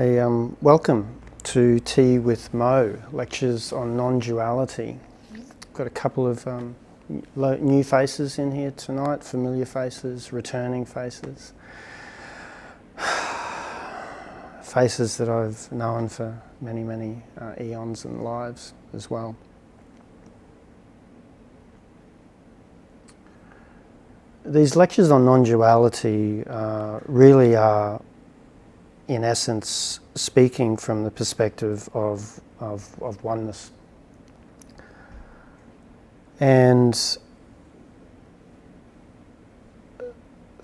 Welcome to Tea with Mo, lectures on non-duality. Got a couple of new faces in here tonight, familiar faces, returning faces. Faces that I've known for many eons and lives as well. These lectures on non-duality really are, in essence, speaking from the perspective of oneness. And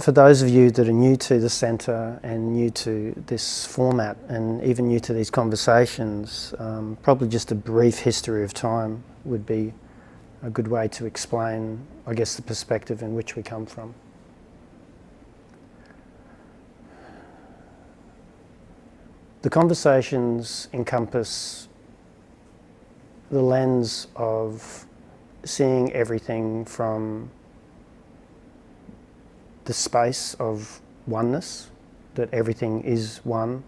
for those of you that are new to the centre and new to this format and even new to these conversations, probably just a brief history of time would be a good way to explain, I guess, the perspective in which we come from. The conversations encompass the lens of seeing everything from the space of oneness, that everything is one,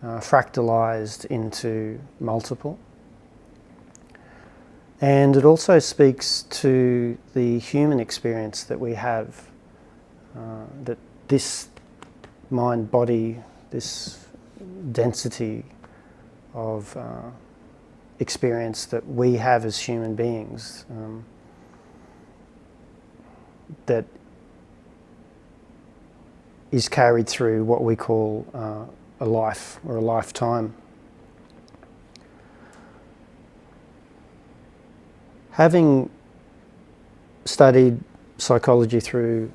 fractalized into multiple. And it also speaks to the human experience that we have, that this mind-body, this density of experience that we have as human beings, that is carried through what we call a life or a lifetime. Having studied psychology through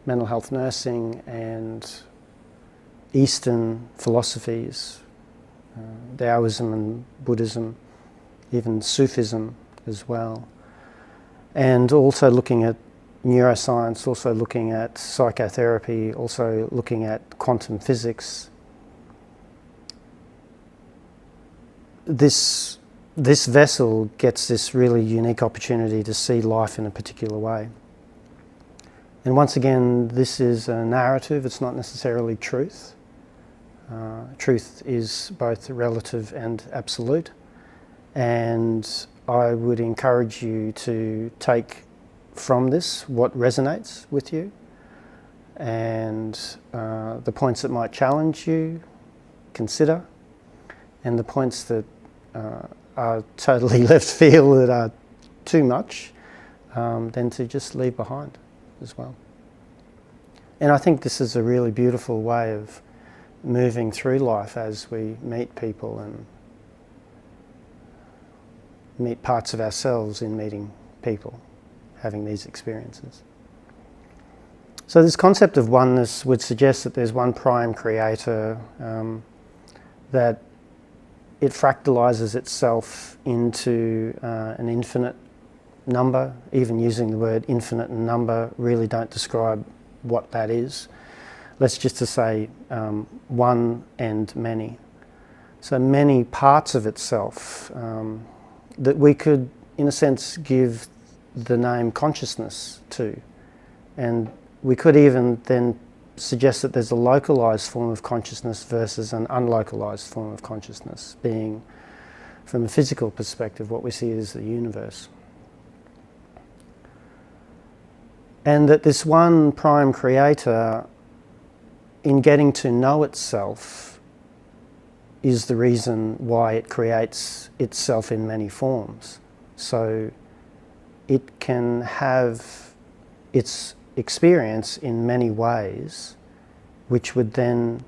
mental health nursing and Eastern philosophies, Taoism and Buddhism, even Sufism as well, and also looking at neuroscience, also looking at psychotherapy, also looking at quantum physics. This vessel gets this really unique opportunity to see life in a particular way. And once again, this is a narrative, it's not necessarily truth. Truth is both relative and absolute, and I would encourage you to take from this what resonates with you, and the points that might challenge you, consider, and the points that are totally left field, that are too much, then to just leave behind as well. And I think this is a really beautiful way of moving through life as we meet people and meet parts of ourselves in meeting people, having these experiences. So this concept of oneness would suggest that there's one prime creator, that it fractalizes itself into an infinite number. Even using the word infinite and number really don't describe what that is. Let's just to say one and many. So many parts of itself that we could, in a sense, give the name consciousness to. And we could even then suggest that there's a localized form of consciousness versus an unlocalized form of consciousness, being, from a physical perspective, what we see as the universe. And that this one prime creator, in getting to know itself, is the reason why it creates itself in many forms. So it can have its experience in many ways, which would then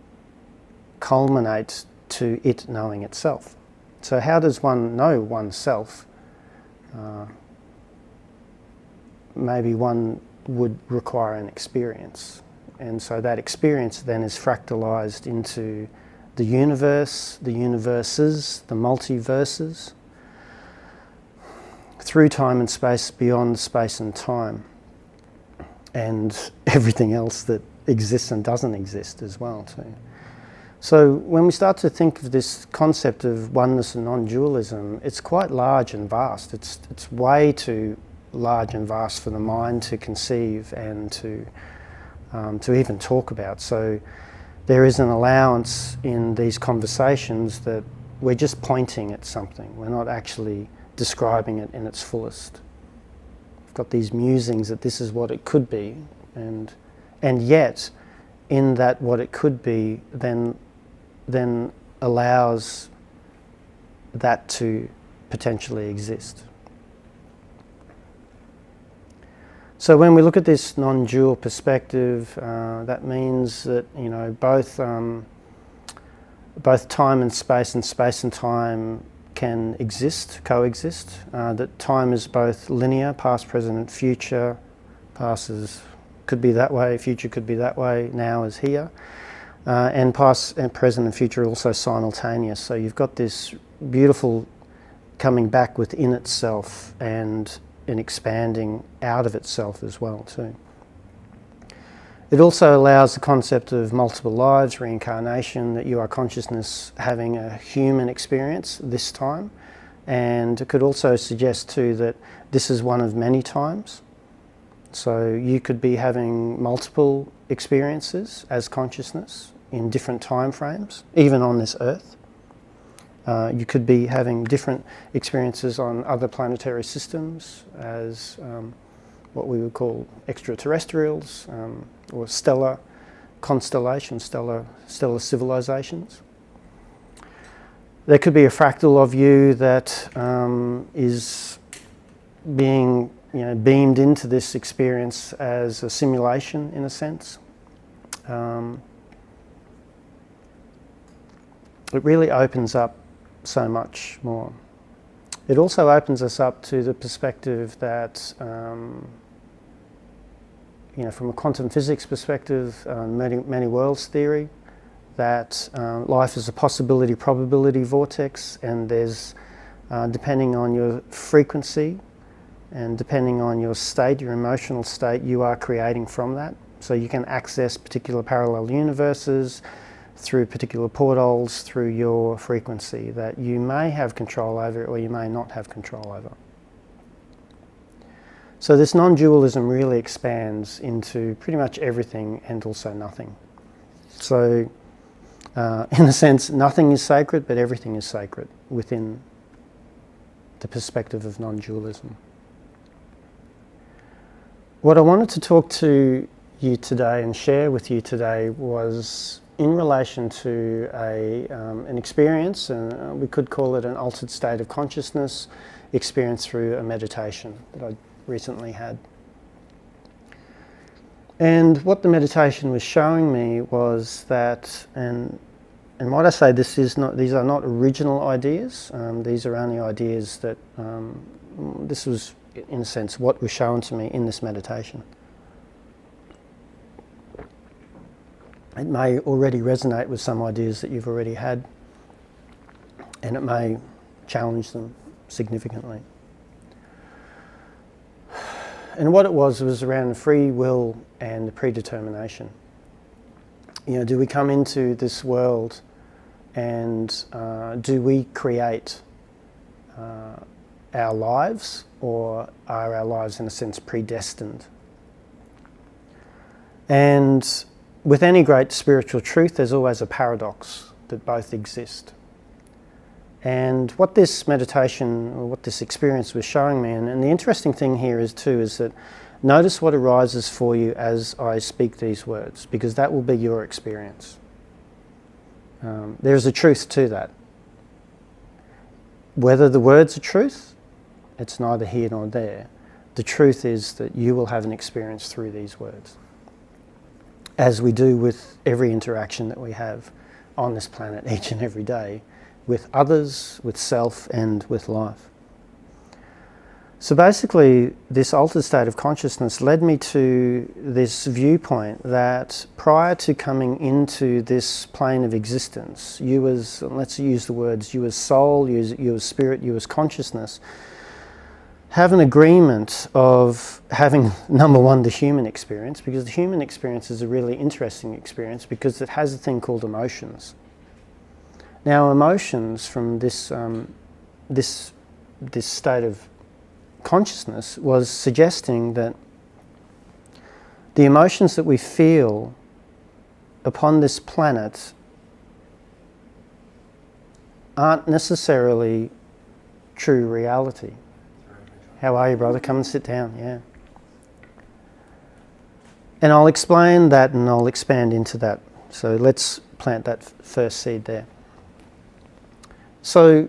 culminate to it knowing itself. So how does one know oneself? Maybe one would require an experience. And so that experience then is fractalized into the universe, the universes, the multiverses, through time and space, beyond space and time, and everything else that exists and doesn't exist as well too. So when we start to think of this concept of oneness and non-dualism, it's quite large and vast. It's way too large and vast for the mind to conceive and to even talk about. So there is an allowance in these conversations that we're just pointing at something. We're not actually describing it in its fullest. We've got these musings that this is what it could be, and yet in that what it could be then allows that to potentially exist. So when we look at this non-dual perspective, that means that, you know, both time and space and time can exist, coexist. That time is both linear, past, present, and future. Past could be that way, future could be that way, now is here. And past and present and future are also simultaneous. So you've got this beautiful coming back within itself and expanding out of itself as well too. It also allows the concept of multiple lives, reincarnation, that you are consciousness having a human experience this time. And it could also suggest too that this is one of many times. So you could be having multiple experiences as consciousness in different time frames, even on this earth. You could be having different experiences on other planetary systems as what we would call extraterrestrials or stellar constellations, stellar civilizations. There could be a fractal of you that is being, you know, beamed into this experience as a simulation in a sense. It really opens up so much more. It also opens us up to the perspective that, you know, from a quantum physics perspective, many worlds theory, that life is a possibility-probability vortex, and there's, depending on your frequency and depending on your state, your emotional state, you are creating from that. So you can access particular parallel universes through particular portals, through your frequency that you may have control over or you may not have control over. So this non-dualism really expands into pretty much everything and also nothing. So in a sense, nothing is sacred, but everything is sacred within the perspective of non-dualism. What I wanted to talk to you today and share with you today was in relation to an experience, and we could call it an altered state of consciousness experience through a meditation that I recently had. And what the meditation was showing me was that, and might I say, these are not original ideas. These are only ideas that this was, in a sense, what was shown to me in this meditation. It may already resonate with some ideas that you've already had, and it may challenge them significantly. And what it was around free will and predetermination. You know, do we come into this world and do we create our lives, or are our lives in a sense predestined? And with any great spiritual truth, there's always a paradox that both exist. And what this meditation, or what this experience was showing me, and the interesting thing here is that notice what arises for you as I speak these words, because that will be your experience. There's a truth to that. Whether the words are truth, it's neither here nor there. The truth is that you will have an experience through these words, as we do with every interaction that we have on this planet each and every day, with others, with self, and with life. So basically, this altered state of consciousness led me to this viewpoint that prior to coming into this plane of existence, you as, let's use the words, you as soul, you as spirit, you as consciousness, have an agreement of having, number one, the human experience, because the human experience is a really interesting experience because it has a thing called emotions. Now, emotions from this state of consciousness was suggesting that the emotions that we feel upon this planet aren't necessarily true reality. How are you, brother? Come and sit down, yeah. And I'll explain that and I'll expand into that. So let's plant that first seed there. So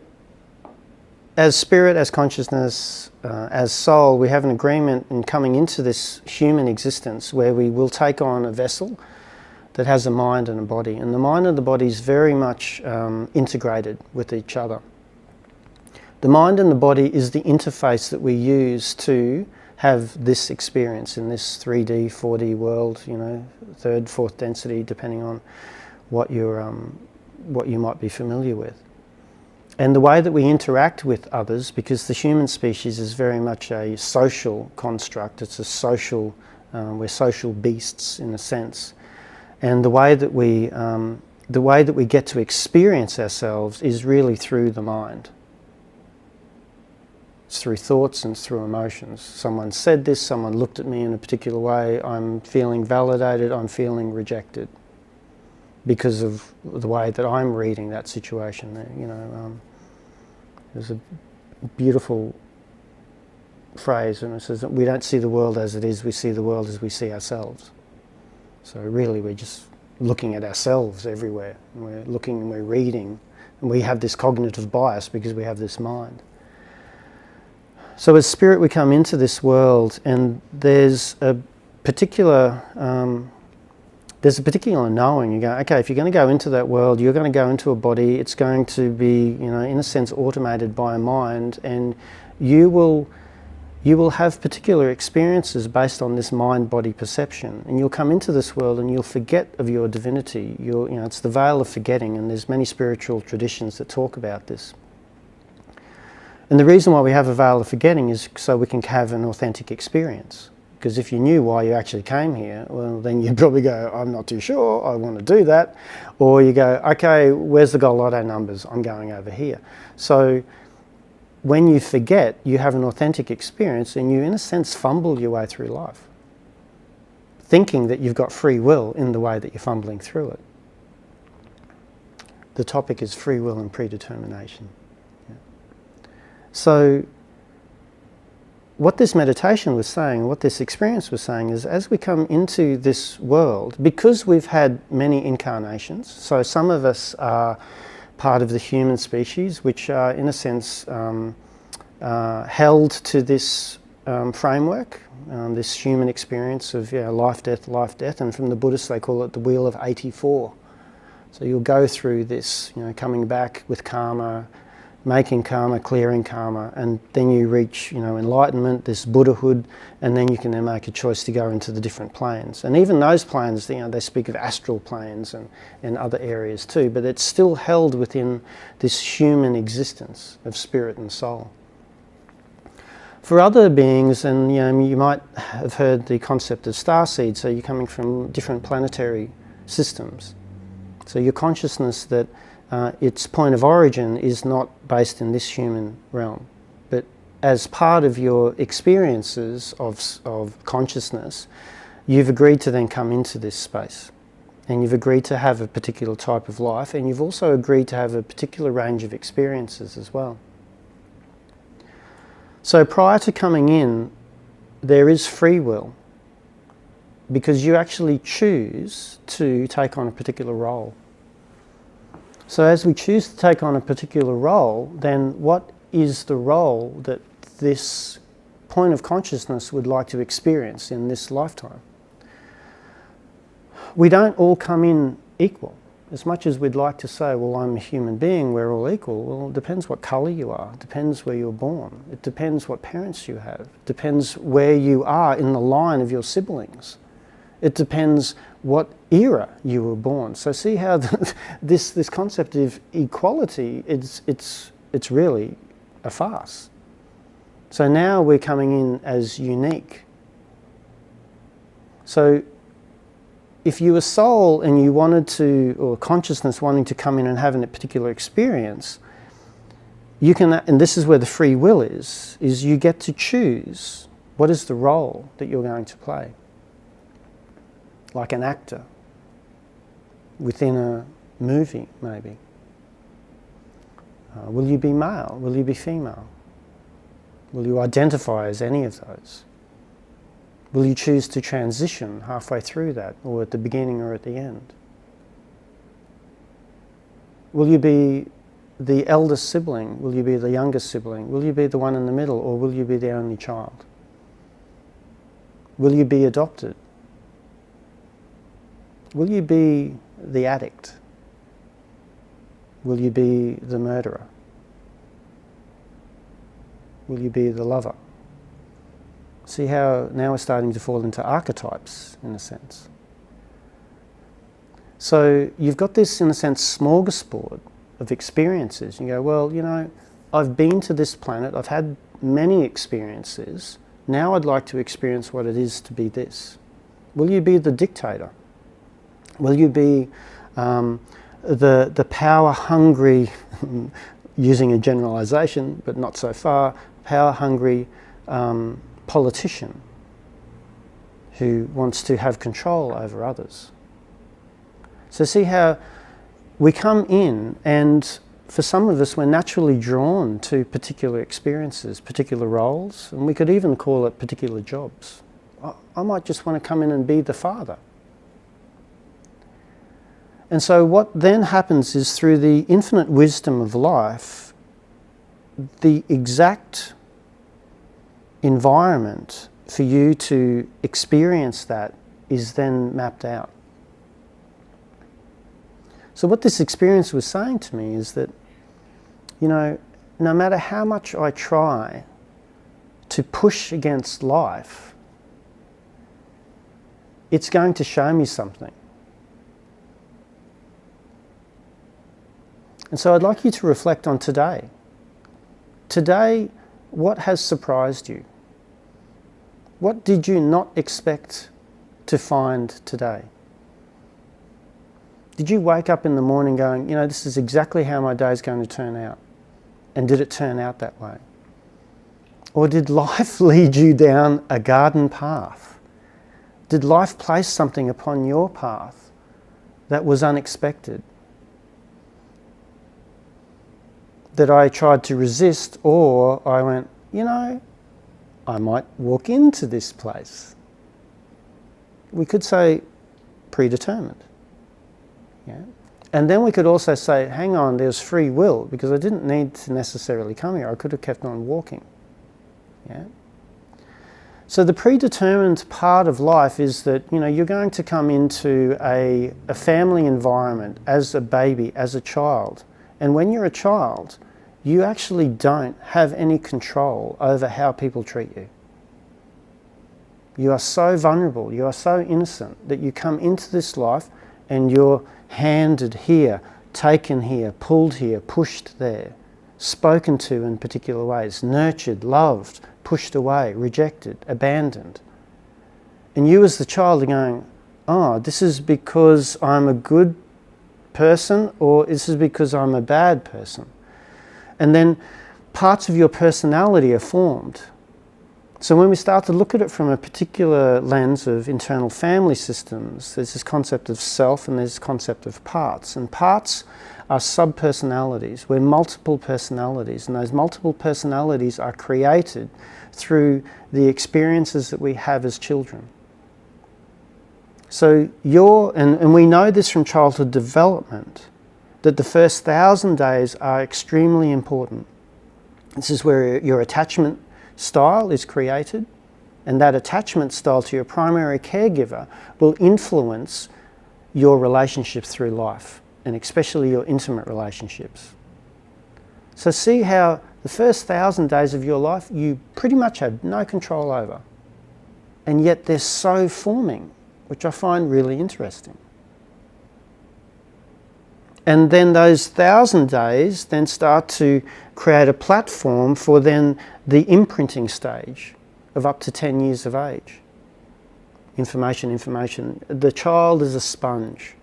as spirit, as consciousness, as soul, we have an agreement in coming into this human existence where we will take on a vessel that has a mind and a body. And the mind and the body is very much integrated with each other. The mind and the body is the interface that we use to have this experience in this 3D, 4D world, you know, third, fourth density, depending on what you might be familiar with. And the way that we interact with others, because the human species is very much a social construct, it's a social, we're social beasts in a sense. And the way that we get to experience ourselves is really through the mind. It's through thoughts and it's through emotions. Someone said this, someone looked at me in a particular way, I'm feeling validated, I'm feeling rejected because of the way that I'm reading that situation. You know, there's a beautiful phrase and it says that we don't see the world as it is, we see the world as we see ourselves. So really we're just looking at ourselves everywhere. And we're looking and we're reading and we have this cognitive bias because we have this mind. So as spirit we come into this world and there's a particular knowing. You go, okay, if you're going to go into that world, you're going to go into a body, it's going to be, you know, in a sense automated by a mind, and you will have particular experiences based on this mind-body perception. And you'll come into this world and you'll forget of your divinity. You know, it's the veil of forgetting, and there's many spiritual traditions that talk about this. And the reason why we have a veil of forgetting is so we can have an authentic experience. Because if you knew why you actually came here, well, then you'd probably go, I'm not too sure, I want to do that. Or you go, okay, where's the Gold Lotto numbers? I'm going over here. So when you forget, you have an authentic experience and you, in a sense, fumble your way through life, thinking that you've got free will in the way that you're fumbling through it. The topic is free will and predetermination. Yeah. So what this meditation was saying, what this experience was saying is as we come into this world, because we've had many incarnations, so some of us are part of the human species, which are in a sense held to this framework, this human experience of life, death, and from the Buddhists they call it the Wheel of 84. So you'll go through this, coming back with karma, making karma, clearing karma, and then you reach, enlightenment, this Buddhahood, and then you can then make a choice to go into the different planes. And even those planes, they speak of astral planes and other areas too, but it's still held within this human existence of spirit and soul. For other beings, and you might have heard the concept of starseed, so you're coming from different planetary systems. So your consciousness that its point of origin is not based in this human realm, but as part of your experiences of consciousness, you've agreed to then come into this space. And you've agreed to have a particular type of life, and you've also agreed to have a particular range of experiences as well. So prior to coming in, there is free will, because you actually choose to take on a particular role. So as we choose to take on a particular role, then what is the role that this point of consciousness would like to experience in this lifetime? We don't all come in equal. As much as we'd like to say, well, I'm a human being, we're all equal, well, it depends what colour you are, it depends where you're born, it depends what parents you have, it depends where you are in the line of your siblings. It depends what era you were born. So see how this concept of equality, it's really a farce. So now we're coming in as unique. So if you were soul and you wanted to, or consciousness wanting to come in and have a particular experience, you can, and this is where the free will is you get to choose what is the role that you're going to play. Like an actor. within a movie, maybe? Will you be male? Will you be female? Will you identify as any of those? Will you choose to transition halfway through that, or at the beginning or at the end? Will you be the eldest sibling? Will you be the youngest sibling? Will you be the one in the middle, or will you be the only child? Will you be adopted? Will you be the addict? Will you be the murderer? Will you be the lover? See how now we're starting to fall into archetypes, in a sense. So you've got this, in a sense, smorgasbord of experiences. You go, well, you know, I've been to this planet, I've had many experiences, now I'd like to experience what it is to be this. Will you be the dictator? Will you be the power-hungry, using a generalisation, but not so far, power-hungry politician who wants to have control over others? So see how we come in, and for some of us we're naturally drawn to particular experiences, particular roles, and we could even call it particular jobs. I might just want to come in and be the father. And so what then happens is, through the infinite wisdom of life, the exact environment for you to experience that is then mapped out. So what this experience was saying to me is that, you know, no matter how much I try to push against life, it's going to show me something. And so I'd like you to reflect on today. Today, what has surprised you? What did you not expect to find today? Did you wake up in the morning going, you know, this is exactly how my day is going to turn out? And did it turn out that way? Or did life lead you down a garden path? Did life place something upon your path that was unexpected, that I tried to resist, or I went, you know, I might walk into this place? We could say predetermined. Yeah. And then we could also say, hang on, there's free will, because I didn't need to necessarily come here. I could have kept on walking. Yeah. So the predetermined part of life is that, you know, you're going to come into a family environment as a baby, as a child. And when you're a child, you actually don't have any control over how people treat you. You are so vulnerable, you are so innocent, that you come into this life and you're handed here, taken here, pulled here, pushed there, spoken to in particular ways, nurtured, loved, pushed away, rejected, abandoned. And you as the child are going, oh, this is because I'm a good person, or this is because I'm a bad person. And then parts of your personality are formed. So when we start to look at it from a particular lens of internal family systems, there's this concept of self and there's this concept of parts. And parts are sub-personalities. We're multiple personalities, and those multiple personalities are created through the experiences that we have as children. So and we know this from childhood development, that the first 1,000 days are extremely important. This is where your attachment style is created, and that attachment style to your primary caregiver will influence your relationships through life, and especially your intimate relationships. So see how the first 1,000 days of your life you pretty much have no control over, and yet they're so forming, which I find really interesting. And then those 1,000 days then start to create a platform for then the imprinting stage of up to 10 years of age. Information. The child is a sponge.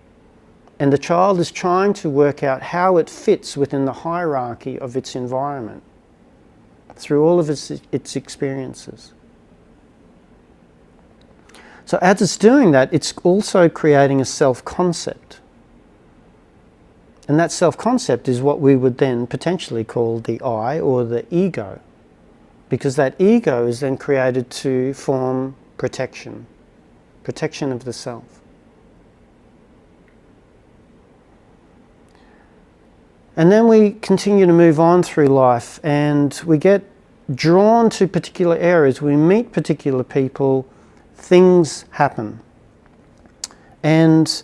And the child is trying to work out how it fits within the hierarchy of its environment through all of its experiences. So as it's doing that, it's also creating a self-concept. And that self-concept is what we would then potentially call the I or the ego, because that ego is then created to form protection of the self. And then we continue to move on through life, and we get drawn to particular areas. We meet particular people, things happen. And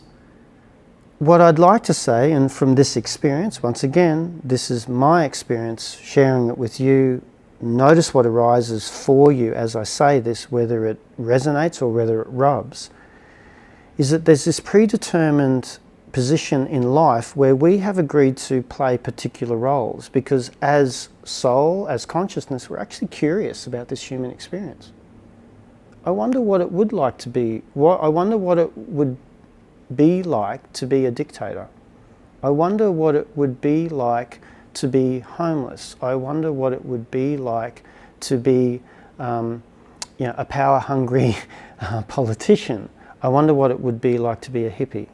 what I'd like to say, and from this experience, once again, this is my experience, sharing it with you, notice what arises for you as I say this, whether it resonates or whether it rubs, is that there's this predetermined position in life where we have agreed to play particular roles, because as soul, as consciousness, we're actually curious about this human experience. I wonder what it would like to be. I wonder what it would be like to be a dictator. I wonder what it would be like to be homeless. I wonder what it would be like to be a power-hungry politician. I wonder what it would be like to be a hippie.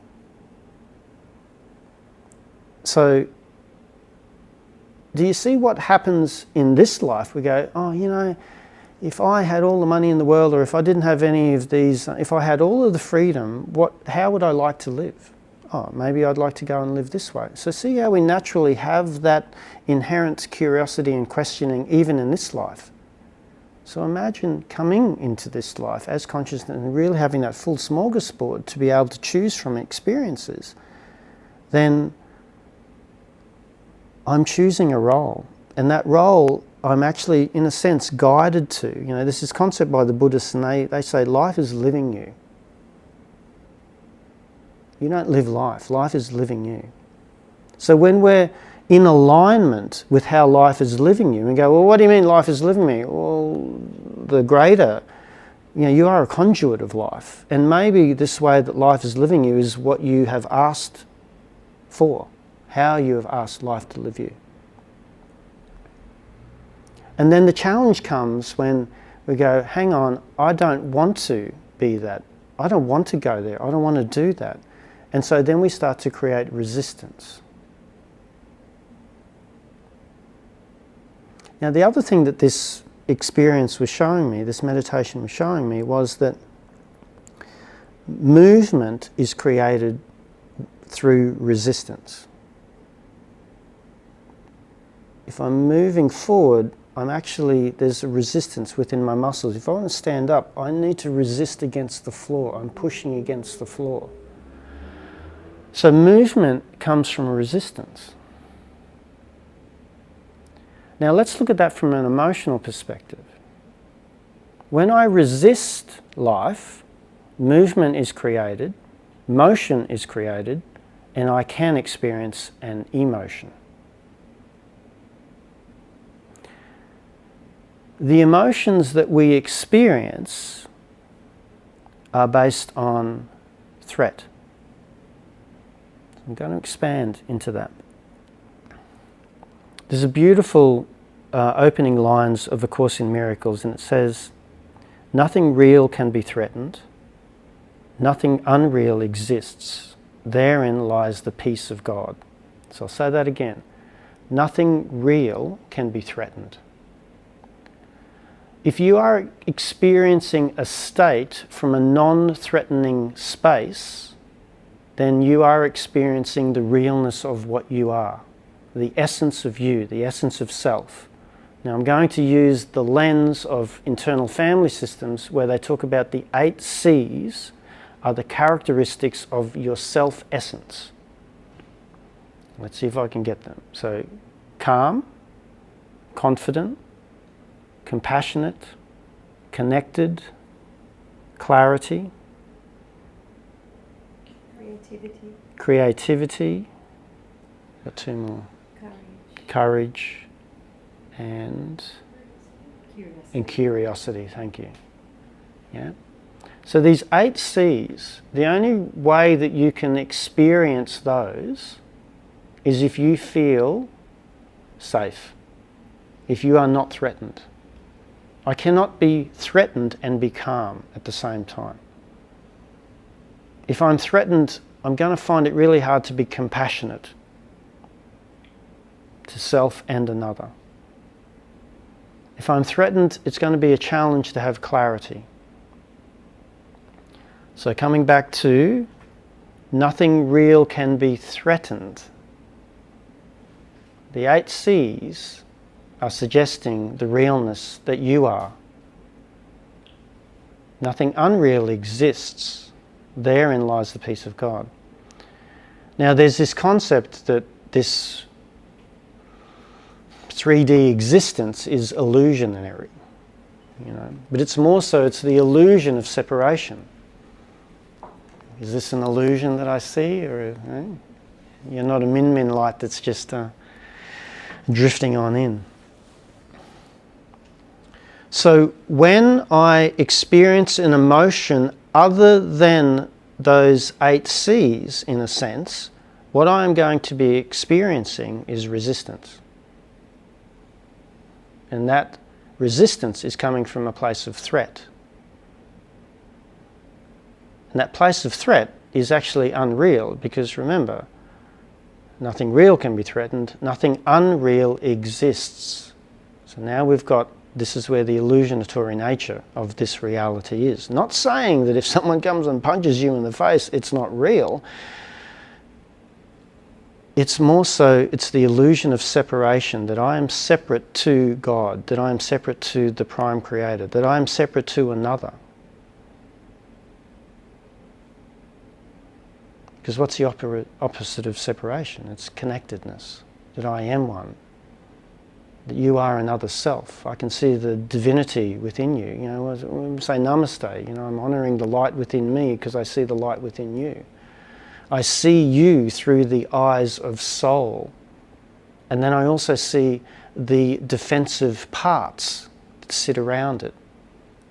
So, do you see what happens in this life? We go, oh, you know, if I had all the money in the world, or if I didn't have any of these, if I had all of the freedom, how would I like to live? Oh, maybe I'd like to go and live this way. So see how we naturally have that inherent curiosity and questioning even in this life. So imagine coming into this life as consciousness and really having that full smorgasbord to be able to choose from experiences. Then I'm choosing a role, and that role I'm actually, in a sense, guided to. You know, this is concept by the Buddhists, and they say life is living you. You don't live life. Life is living you. So when we're in alignment with how life is living you, and go, well, what do you mean life is living me? Well, the greater, you are a conduit of life. And maybe this way that life is living you is what you have asked for, how you have asked life to live you. And then the challenge comes when we go, hang on, I don't want to be that. I don't want to go there. I don't want to do that. And so then we start to create resistance. Now, the other thing that this experience was showing me, this meditation was showing me, was that movement is created through resistance. If I'm moving forward, there's a resistance within my muscles. If I want to stand up, I need to resist against the floor. I'm pushing against the floor. So movement comes from a resistance. Now let's look at that from an emotional perspective. When I resist life, movement is created, motion is created, and I can experience an emotion. The emotions that we experience are based on threat. I'm going to expand into that. There's a beautiful opening lines of A Course in Miracles, and it says, "Nothing real can be threatened. Nothing unreal exists. Therein lies the peace of God." So I'll say that again. Nothing real can be threatened. If you are experiencing a state from a non-threatening space, then you are experiencing the realness of what you are, the essence of you, the essence of self. Now I'm going to use the lens of internal family systems, where they talk about the 8 C's are the characteristics of your self-essence. Let's see if I can get them. So, calm, confident, compassionate, connected, clarity, creativity, got 2 more, courage and curiosity, thank you. Yeah. So these 8 C's, the only way that you can experience those is if you feel safe, if you are not threatened. I cannot be threatened and be calm at the same time. If I'm threatened, I'm going to find it really hard to be compassionate. to self and another. If I'm threatened, it's going to be a challenge to have clarity. So coming back to nothing real can be threatened. The 8 C's are suggesting the realness that you are. Nothing unreal exists. Therein lies the peace of God. Now there's this concept that this 3D existence is illusionary, but it's more so, it's the illusion of separation. Is this an illusion that I see, or you're not a min-min light that's just drifting on in? So when I experience an emotion other than those 8 C's, in a sense, what I am going to be experiencing is resistance. And that resistance is coming from a place of threat. And that place of threat is actually unreal, because remember, nothing real can be threatened, nothing unreal exists. So now we've got, this is where the illusionatory nature of this reality is. Not saying that if someone comes and punches you in the face, it's not real. It's more so, it's the illusion of separation, that I am separate to God, that I am separate to the prime creator, that I am separate to another. Because what's the opposite of separation? It's connectedness, that I am one, that you are another self. I can see the divinity within you. When we say namaste, I'm honouring the light within me because I see the light within you. I see you through the eyes of soul. And then I also see the defensive parts that sit around it,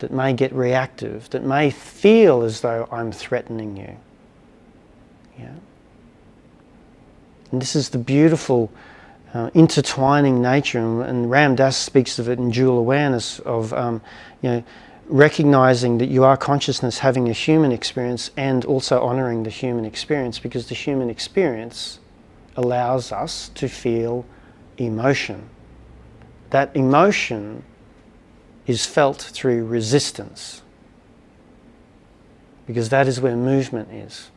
that may get reactive, that may feel as though I'm threatening you. Yeah. And this is the beautiful intertwining nature, and Ram Dass speaks of it in dual awareness of recognizing that you are consciousness having a human experience and also honouring the human experience, because the human experience allows us to feel emotion. That emotion is felt through resistance, because that is where movement is.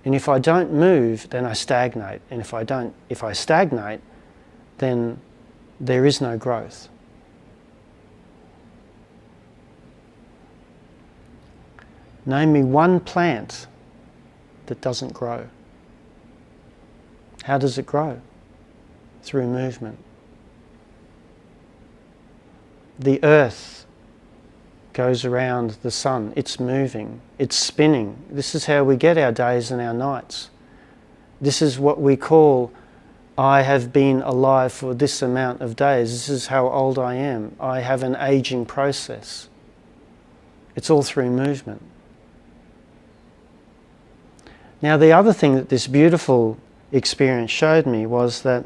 And if I don't move, then I stagnate. And if I stagnate, then there is no growth. Name me one plant that doesn't grow. How does it grow? Through movement. The earth goes around the sun. It's moving. It's spinning. This is how we get our days and our nights. This is what we call, I have been alive for this amount of days. This is how old I am. I have an aging process. It's all through movement. Now, the other thing that this beautiful experience showed me was that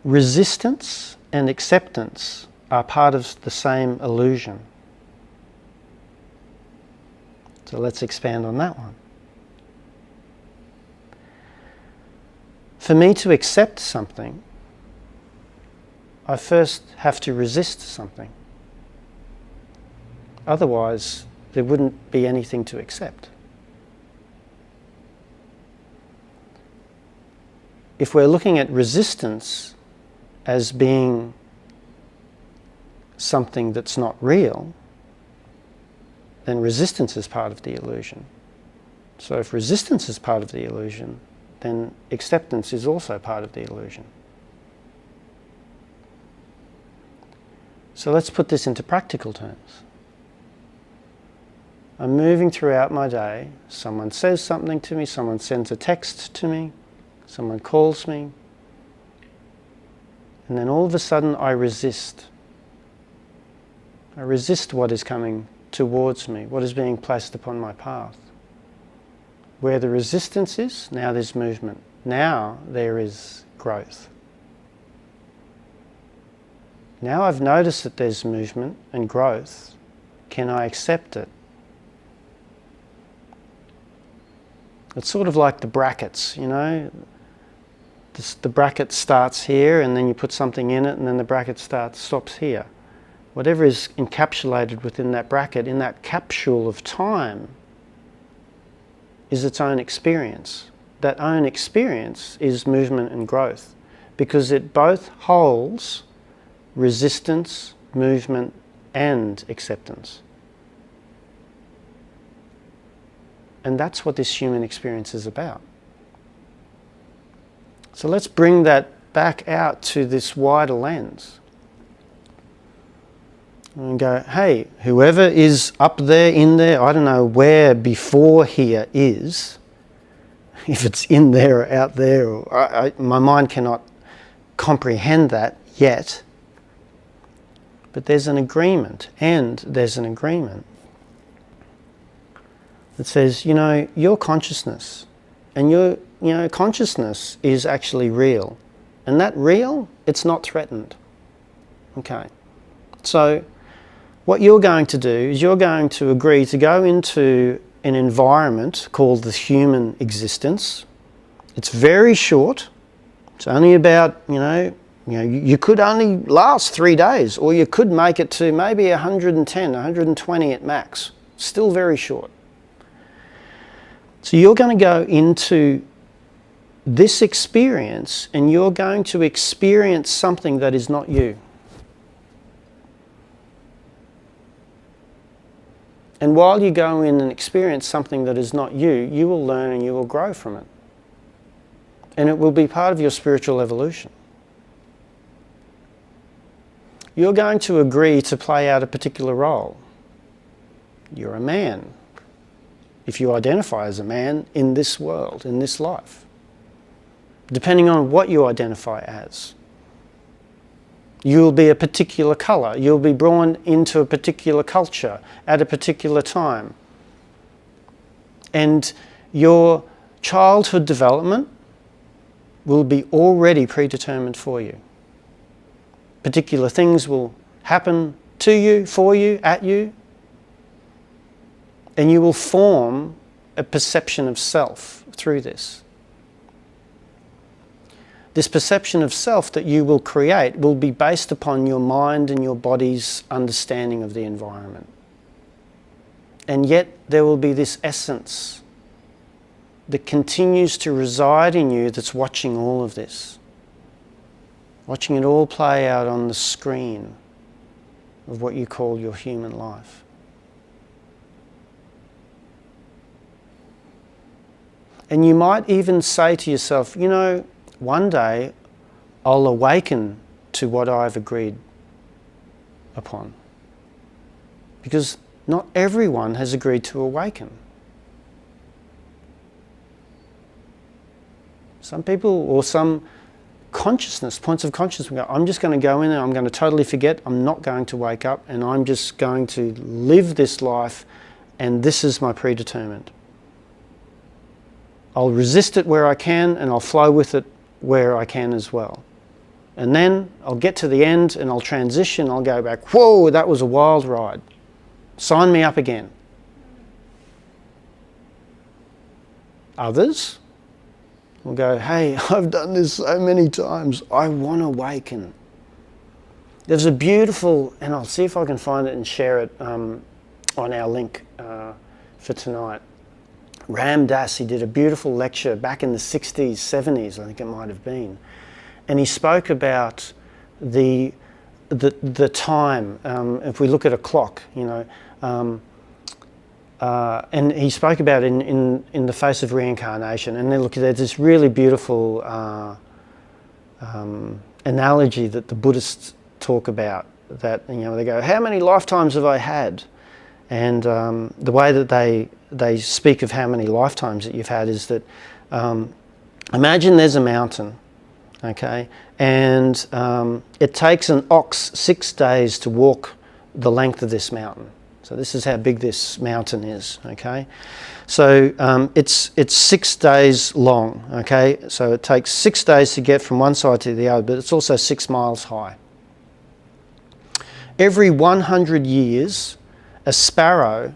resistance and acceptance are part of the same illusion. So let's expand on that one. For me to accept something, I first have to resist something. Otherwise, there wouldn't be anything to accept. If we're looking at resistance as being something that's not real, then resistance is part of the illusion. So if resistance is part of the illusion, then acceptance is also part of the illusion. So let's put this into practical terms. I'm moving throughout my day, someone says something to me, someone sends a text to me, someone calls me, and then all of a sudden I resist. I resist what is coming towards me, what is being placed upon my path. Where the resistance is, now there's movement. Now there is growth. Now I've noticed that there's movement and growth. Can I accept it? It's sort of like the brackets, the bracket starts here, and then you put something in it, and then the bracket stops here. Whatever is encapsulated within that bracket, in that capsule of time, is its own experience. That own experience is movement and growth, because it both holds resistance, movement, and acceptance. And that's what this human experience is about. So let's bring that back out to this wider lens. And go, hey, whoever is up there, in there, I don't know where before here is, if it's in there or out there, or my mind cannot comprehend that yet. But there's an agreement, and there's an agreement that says, you know, your consciousness, and consciousness is actually real. And that real, it's not threatened. Okay. So what you're going to do is you're going to agree to go into an environment called the human existence. It's very short. It's only about, you could only last 3 days, or you could make it to maybe 110, 120 at max. Still very short. So you're going to go into this experience, and you're going to experience something that is not you. And while you go in and experience something that is not you, you will learn and you will grow from it. And it will be part of your spiritual evolution. You're going to agree to play out a particular role. You're a man, if you identify as a man in this world, in this life, depending on what you identify as. You'll be a particular colour. You'll be born into a particular culture at a particular time. And your childhood development will be already predetermined for you. Particular things will happen to you, for you, at you. And you will form a perception of self through this. This perception of self that you will create will be based upon your mind and your body's understanding of the environment. And yet there will be this essence that continues to reside in you that's watching all of this. Watching it all play out on the screen of what you call your human life. And you might even say to yourself, one day I'll awaken to what I've agreed upon. Because not everyone has agreed to awaken. Some people, or some consciousness, points of consciousness, will go, I'm just going to go in and I'm going to totally forget, I'm not going to wake up, and I'm just going to live this life, and this is my predetermined. I'll resist it where I can, and I'll flow with it where I can as well. And then I'll get to the end and I'll transition, I'll go back, whoa, that was a wild ride. Sign me up again. Others will go, hey, I've done this so many times, I want to awaken. There's a beautiful, and I'll see if I can find it and share it on our link for tonight. Ram Dass, he did a beautiful lecture back in the 60s, 70s, I think it might have been. And he spoke about the time, if we look at a clock, and he spoke about in the face of reincarnation. And then look, there's this really beautiful analogy that the Buddhists talk about, that they go, how many lifetimes have I had? And the way that they speak of how many lifetimes that you've had is that imagine there's a mountain, okay, and it takes an ox 6 days to walk the length of this mountain. So this is how big this mountain is, okay. So it's 6 days long, okay. So it takes 6 days to get from one side to the other, but it's also 6 miles high. Every 100 years, a sparrow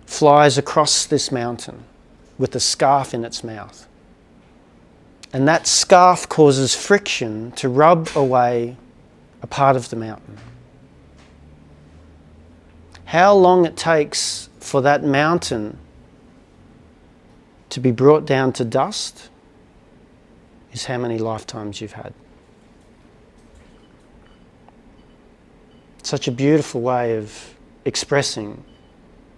flies across this mountain with a scarf in its mouth. And that scarf causes friction to rub away a part of the mountain. How long it takes for that mountain to be brought down to dust is how many lifetimes you've had. Such a beautiful way of expressing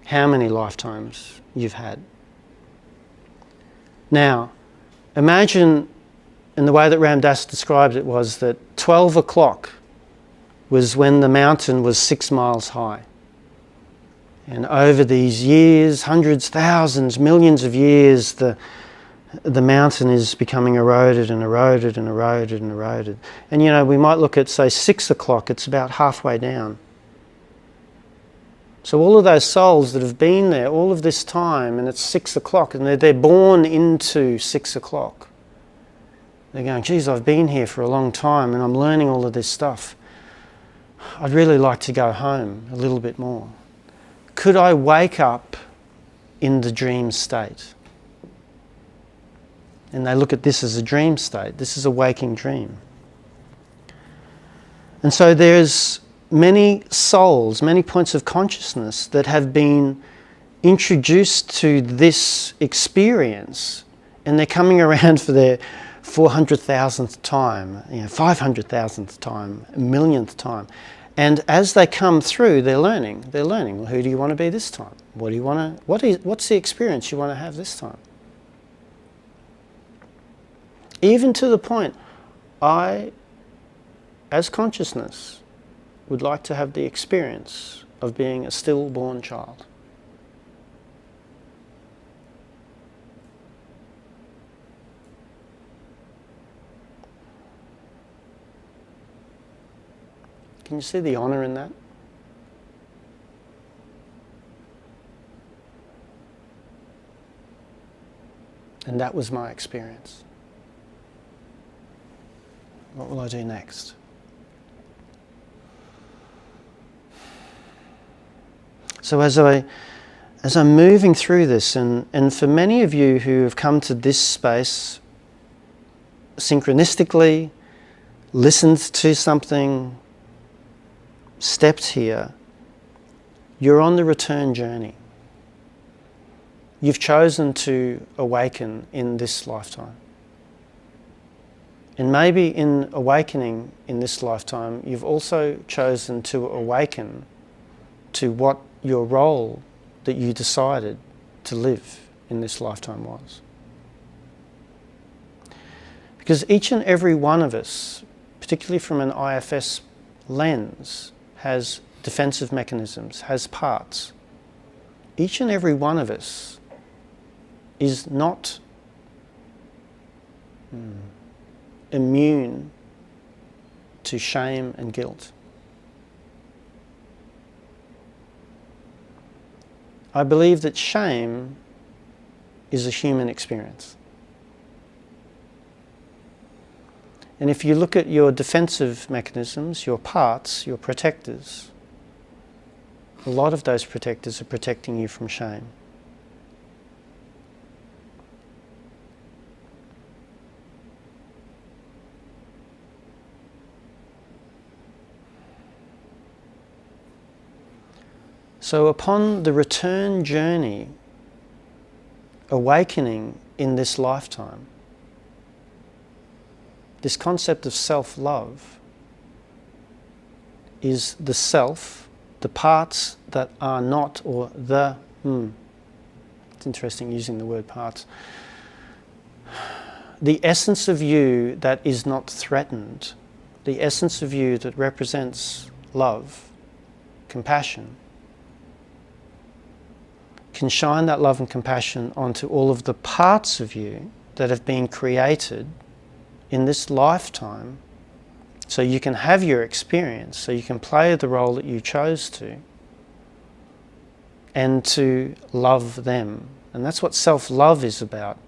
how many lifetimes you've had. Now, imagine, and the way that Ram Dass described it was that 12 o'clock was when the mountain was 6 miles high. And over these years, hundreds, thousands, millions of years, the mountain is becoming eroded and eroded and eroded and eroded. And you know, we might look at, say, 6 o'clock, it's about halfway down. So all of those souls that have been there all of this time, and it's 6 o'clock, and they're born into 6 o'clock. They're going, geez, I've been here for a long time and I'm learning all of this stuff. I'd really like to go home a little bit more. Could I wake up in the dream state? And they look at this as a dream state. This is a waking dream. And so there's many souls, many points of consciousness that have been introduced to this experience, and they're coming around for their 400,000th time, 500,000th time, a millionth time. And as they come through, they're learning. Well, who do you want to be this time? What do you want to? What's the experience you want to have this time? Even to the point, I, as consciousness, would like to have the experience of being a stillborn child. Can you see the honour in that? And that was my experience. What will I do next? So as I'm moving through this, and for many of you who have come to this space synchronistically, listened to something, stepped here, you're on the return journey. You've chosen to awaken in this lifetime. And maybe in awakening in this lifetime, you've also chosen to awaken to what your role that you decided to live in this lifetime was. Because each and every one of us, particularly from an IFS lens, has defensive mechanisms, has parts. Each and every one of us is not immune to shame and guilt. I believe that shame is a human experience. And if you look at your defensive mechanisms, your parts, your protectors, a lot of those protectors are protecting you from shame. So upon the return journey, awakening in this lifetime, this concept of self-love is the self, the parts that are not, or the, it's interesting using the word parts, the essence of you that is not threatened, the essence of you that represents love, compassion, can shine that love and compassion onto all of the parts of you that have been created in this lifetime, so you can have your experience, so you can play the role that you chose to, and to love them. And that's what self-love is about.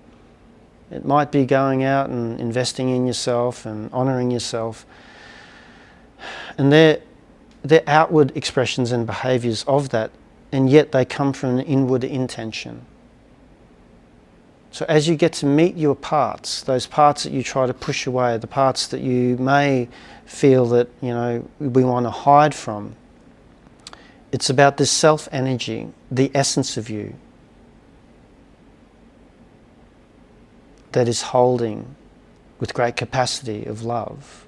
It might be going out and investing in yourself and honouring yourself. And they're outward expressions and behaviours of that, and yet they come from an inward intention. So as you get to meet your parts, those parts that you try to push away, the parts that you may feel that, we want to hide from, it's about this self-energy, the essence of you, that is holding with great capacity of love.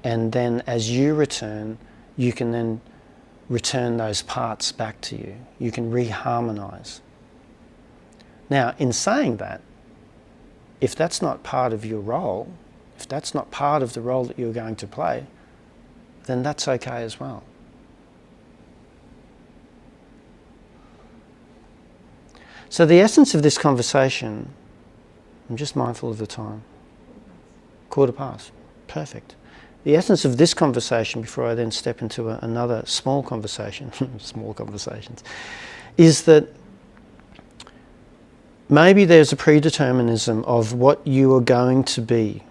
And then as you return, you can then return those parts back to you. You can reharmonize. Now, in saying that, if that's not part of your role, if that's not part of the role that you're going to play, then that's okay as well. So the essence of this conversation, I'm just mindful of the time. 1:15. Perfect. The essence of this conversation, before I then step into another small conversation, small conversations, is that maybe there's a predeterminism of what you are going to be.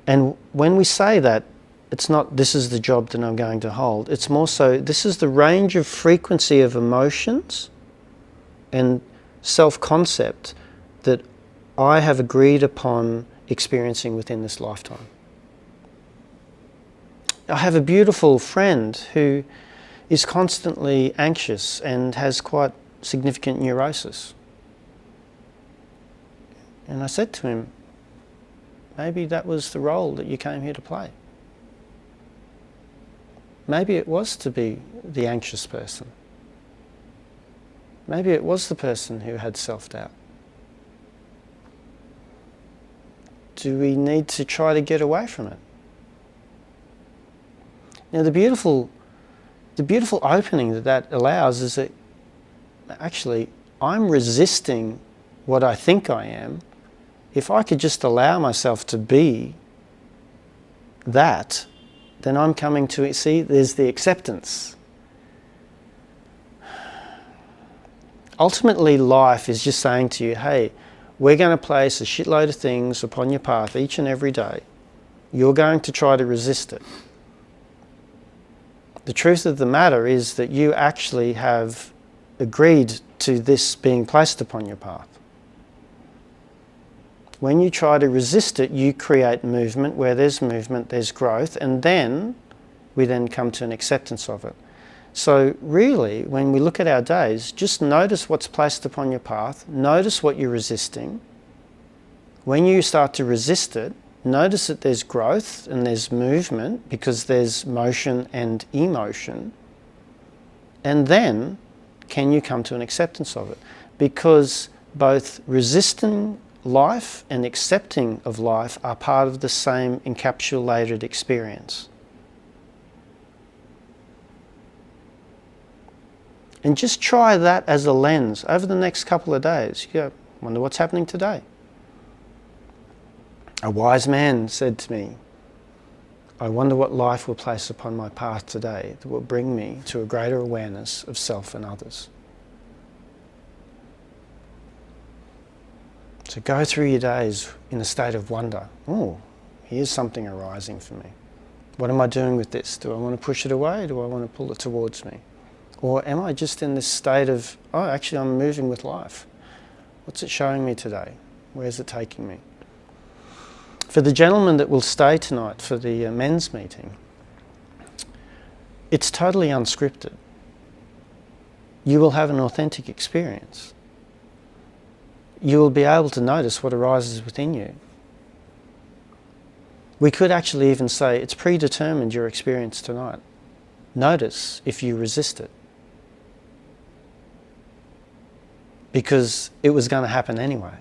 And when we say that, it's not this is the job that I'm going to hold. It's more so this is the range of frequency of emotions and self-concept that I have agreed upon experiencing within this lifetime. I have a beautiful friend who is constantly anxious and has quite significant neurosis. And I said to him, maybe that was the role that you came here to play. Maybe it was to be the anxious person. Maybe it was the person who had self-doubt. Do we need to try to get away from it? Now the beautiful opening that allows is that actually I'm resisting what I think I am. If I could just allow myself to be that, then I'm coming to see there's the acceptance. Ultimately, life is just saying to you, hey, we're going to place a shitload of things upon your path each and every day. You're going to try to resist it. The truth of the matter is that you actually have agreed to this being placed upon your path. When you try to resist it, you create movement. Where there's movement, there's growth, and then we then come to an acceptance of it. So really, when we look at our days, just notice what's placed upon your path, notice what you're resisting. When you start to resist it, notice that there's growth and there's movement because there's motion and emotion. And then, can you come to an acceptance of it? Because both resisting life and accepting of life are part of the same encapsulated experience. And just try that as a lens over the next couple of days. You go, wonder what's happening today. A wise man said to me, I wonder what life will place upon my path today that will bring me to a greater awareness of self and others. So go through your days in a state of wonder. Oh, here's something arising for me. What am I doing with this? Do I want to push it away? Do I want to pull it towards me? Or am I just in this state of, oh, actually I'm moving with life. What's it showing me today? Where's it taking me? For the gentleman that will stay tonight for the men's meeting, it's totally unscripted. You will have an authentic experience. You will be able to notice what arises within you. We could actually even say it's predetermined, your experience tonight. Notice if you resist it. Because it was going to happen anyway.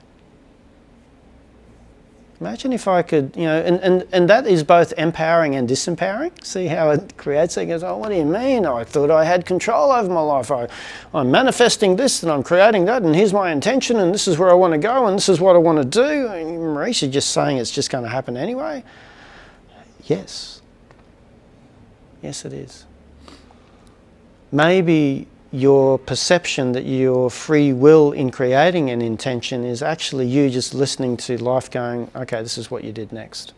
Imagine if I could, and that is both empowering and disempowering. See how it creates it? It goes, oh, what do you mean? I thought I had control over my life. I'm manifesting this and I'm creating that and here's my intention and this is where I want to go and this is what I want to do. And Marisha just saying it's just going to happen anyway. Yes. Yes, it is. Maybe your perception that your free will in creating an intention is actually you just listening to life going, okay, this is what you did next.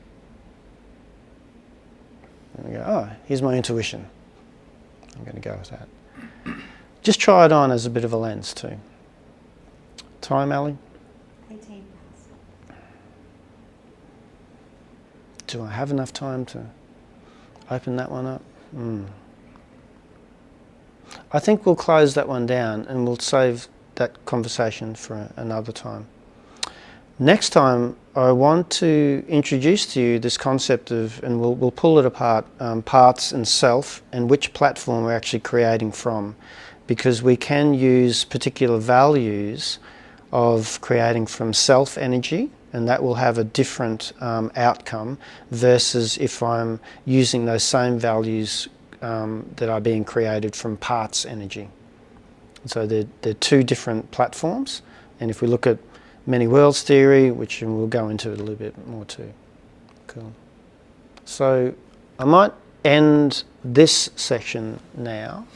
And we go, oh, here's my intuition. I'm going to go with that. Just try it on as a bit of a lens too. Time, Ali? 18. Do I have enough time to open that one up? I think we'll close that one down and we'll save that conversation for another time. Next time I want to introduce to you this concept of, and we'll pull it apart, parts and self, and which platform we're actually creating from, because we can use particular values of creating from self energy, and that will have a different outcome versus if I'm using those same values that are being created from parts energy. So they're two different platforms, and if we look at many worlds theory, which we'll go into it a little bit more too. Cool. So I might end this section now.